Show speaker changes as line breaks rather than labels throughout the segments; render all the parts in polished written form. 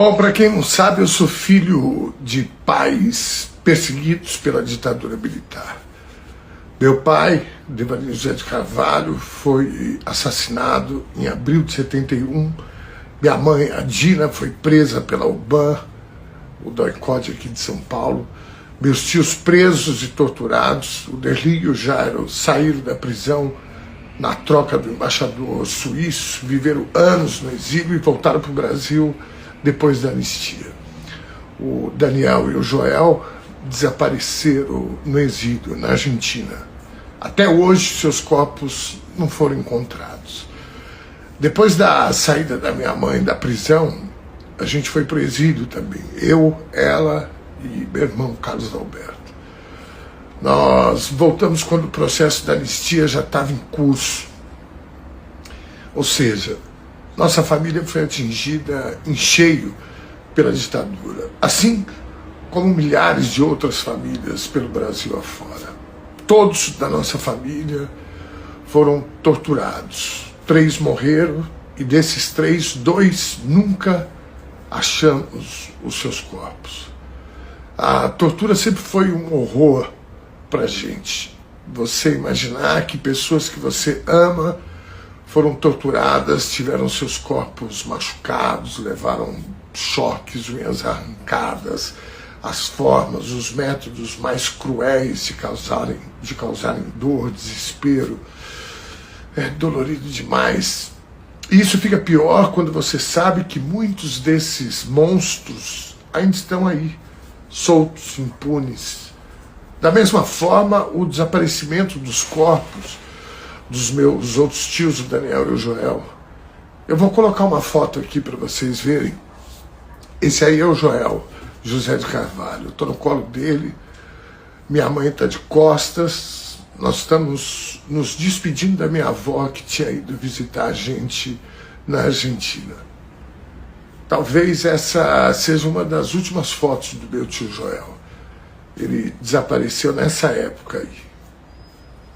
Bom, para quem não sabe, eu sou filho de pais perseguidos pela ditadura militar. Meu pai, Devanir José de Carvalho, foi assassinado em abril de 71. Minha mãe, a Dina, foi presa pela UBAN, o DOI-CODE aqui de São Paulo. Meus tios presos e torturados, o Derli e o Jairo, saíram da prisão na troca do embaixador suíço, viveram anos no exílio e voltaram para o Brasil depois da anistia. O Daniel e o Joel desapareceram no exílio, na Argentina. Até hoje, seus corpos não foram encontrados. Depois da saída da minha mãe da prisão, a gente foi para o exílio também. Eu, ela e meu irmão Carlos Alberto. Nós voltamos quando o processo da anistia já estava em curso. Ou seja, nossa família foi atingida em cheio pela ditadura, assim como milhares de outras famílias pelo Brasil afora. Todos da nossa família foram torturados. 3 morreram e desses 3, 2 nunca achamos os seus corpos. A tortura sempre foi um horror pra gente. Você imaginar que pessoas que você ama foram torturadas, tiveram seus corpos machucados, levaram choques, unhas arrancadas, as formas, os métodos mais cruéis de causarem dor, desespero. É dolorido demais. E isso fica pior quando você sabe que muitos desses monstros ainda estão aí, soltos, impunes. Da mesma forma, o desaparecimento dos corpos dos meus outros tios, o Daniel e o Joel. Eu vou colocar uma foto aqui para vocês verem. Esse aí é o Joel José de Carvalho. Eu estou no colo dele, minha mãe está de costas, nós estamos nos despedindo da minha avó que tinha ido visitar a gente na Argentina. Talvez essa seja uma das últimas fotos do meu tio Joel. Ele desapareceu nessa época aí.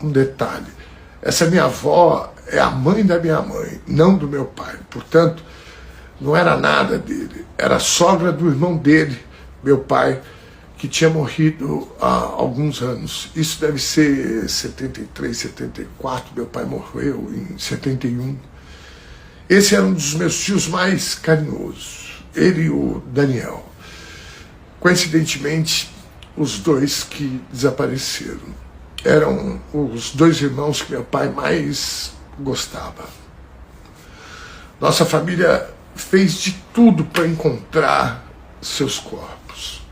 Um detalhe, essa minha avó é a mãe da minha mãe, não do meu pai. Portanto, não era nada dele, era a sogra do irmão dele, meu pai, que tinha morrido há alguns anos. Isso deve ser 73, 74, meu pai morreu em 71. Esse era um dos meus tios mais carinhosos, ele e o Daniel. Coincidentemente, os 2 que desapareceram eram os 2 irmãos que meu pai mais gostava. Nossa família fez de tudo para encontrar seus corpos.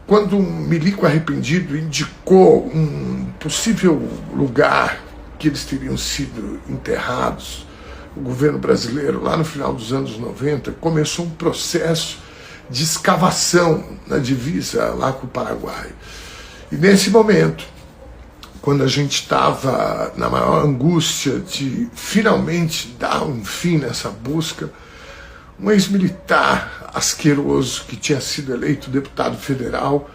Quando um milico arrependido indicou um possível lugar que eles teriam sido enterrados, o governo brasileiro, lá no final dos anos 90, começou um processo de escavação na divisa lá com o Paraguai. E nesse momento, quando a gente estava na maior angústia de finalmente dar um fim nessa busca, um ex-militar asqueroso que tinha sido eleito deputado federal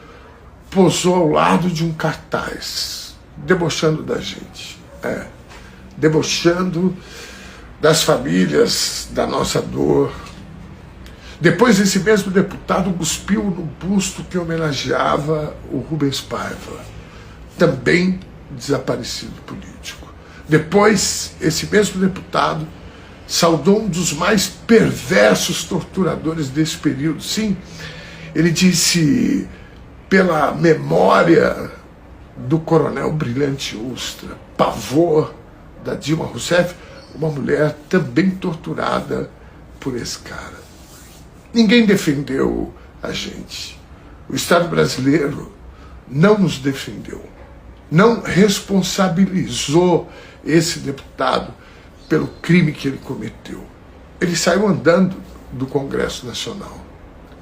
posou ao lado de um cartaz, debochando da gente, debochando das famílias, da nossa dor. Depois esse mesmo deputado cuspiu no busto que homenageava o Rubens Paiva, também desaparecido político. Depois, esse mesmo deputado saudou um dos mais perversos torturadores desse período. Sim, ele disse, pela memória do coronel Brilhante Ustra, pavor da Dilma Rousseff, uma mulher também torturada por esse cara. Ninguém defendeu a gente. O Estado brasileiro não nos defendeu. Não responsabilizou esse deputado pelo crime que ele cometeu. Ele saiu andando do Congresso Nacional.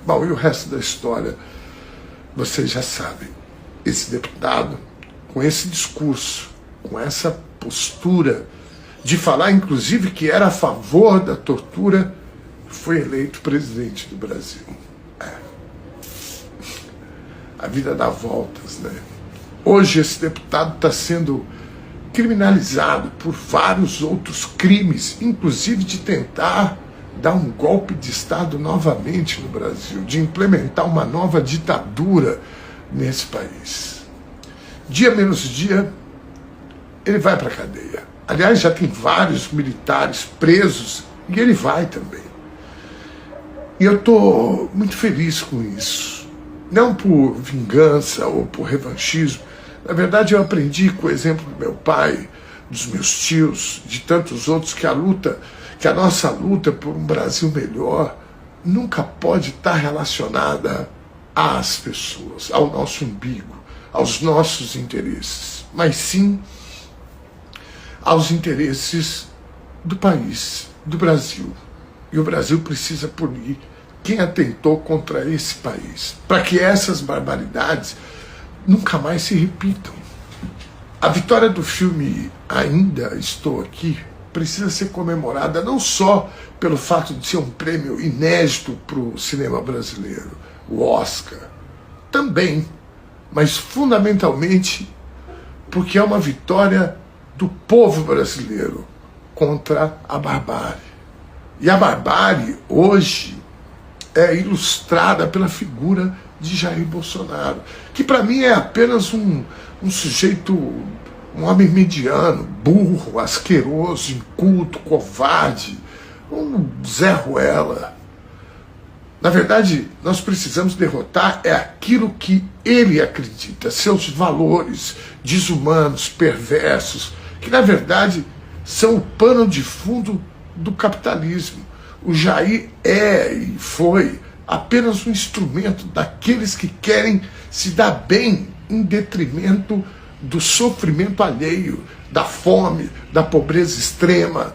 Bom, e o resto da história, vocês já sabem. Esse deputado, com esse discurso, com essa postura de falar, inclusive, que era a favor da tortura, foi eleito presidente do Brasil. A vida dá voltas, né? Hoje esse deputado está sendo criminalizado por vários outros crimes, inclusive de tentar dar um golpe de Estado novamente no Brasil, de implementar uma nova ditadura nesse país. Dia menos dia, ele vai para a cadeia. Aliás, já tem vários militares presos e ele vai também. E eu estou muito feliz com isso. Não por vingança ou por revanchismo. Na verdade, eu aprendi com o exemplo do meu pai, dos meus tios, de tantos outros, que a nossa luta por um Brasil melhor nunca pode estar relacionada às pessoas, ao nosso umbigo, aos nossos interesses, mas sim aos interesses do país, do Brasil. E o Brasil precisa punir quem atentou contra esse país, para que essas barbaridades nunca mais se repitam. A vitória do filme Ainda Estou Aqui precisa ser comemorada não só pelo fato de ser um prêmio inédito para o cinema brasileiro, o Oscar, também, mas fundamentalmente porque é uma vitória do povo brasileiro contra a barbárie. E a barbárie, hoje, é ilustrada pela figura de Jair Bolsonaro, que para mim é apenas um sujeito, um homem mediano, burro, asqueroso, inculto, covarde, um Zé Ruela. Na verdade, nós precisamos derrotar aquilo que ele acredita, seus valores desumanos, perversos, que na verdade são o pano de fundo do capitalismo. O Jair é e foi apenas um instrumento daqueles que querem se dar bem em detrimento do sofrimento alheio, da fome, da pobreza extrema,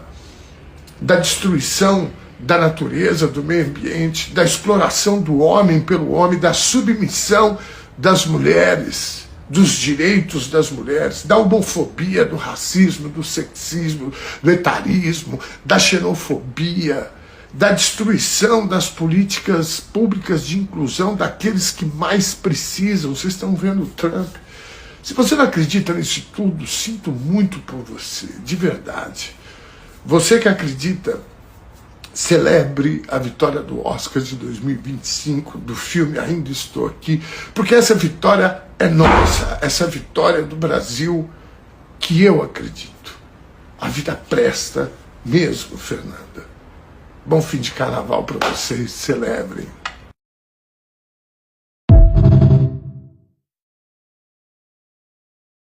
da destruição da natureza, do meio ambiente, da exploração do homem pelo homem, da submissão das mulheres, dos direitos das mulheres, da homofobia, do racismo, do sexismo, do etarismo, da xenofobia, da destruição das políticas públicas de inclusão daqueles que mais precisam. Vocês estão vendo o Trump. Se você não acredita nisso tudo, sinto muito por você, de verdade. Você que acredita, celebre a vitória do Oscar de 2025, do filme Ainda Estou Aqui, porque essa vitória é nossa, essa vitória do Brasil que eu acredito. A vida presta mesmo, Fernanda. Bom fim de carnaval para vocês, celebrem.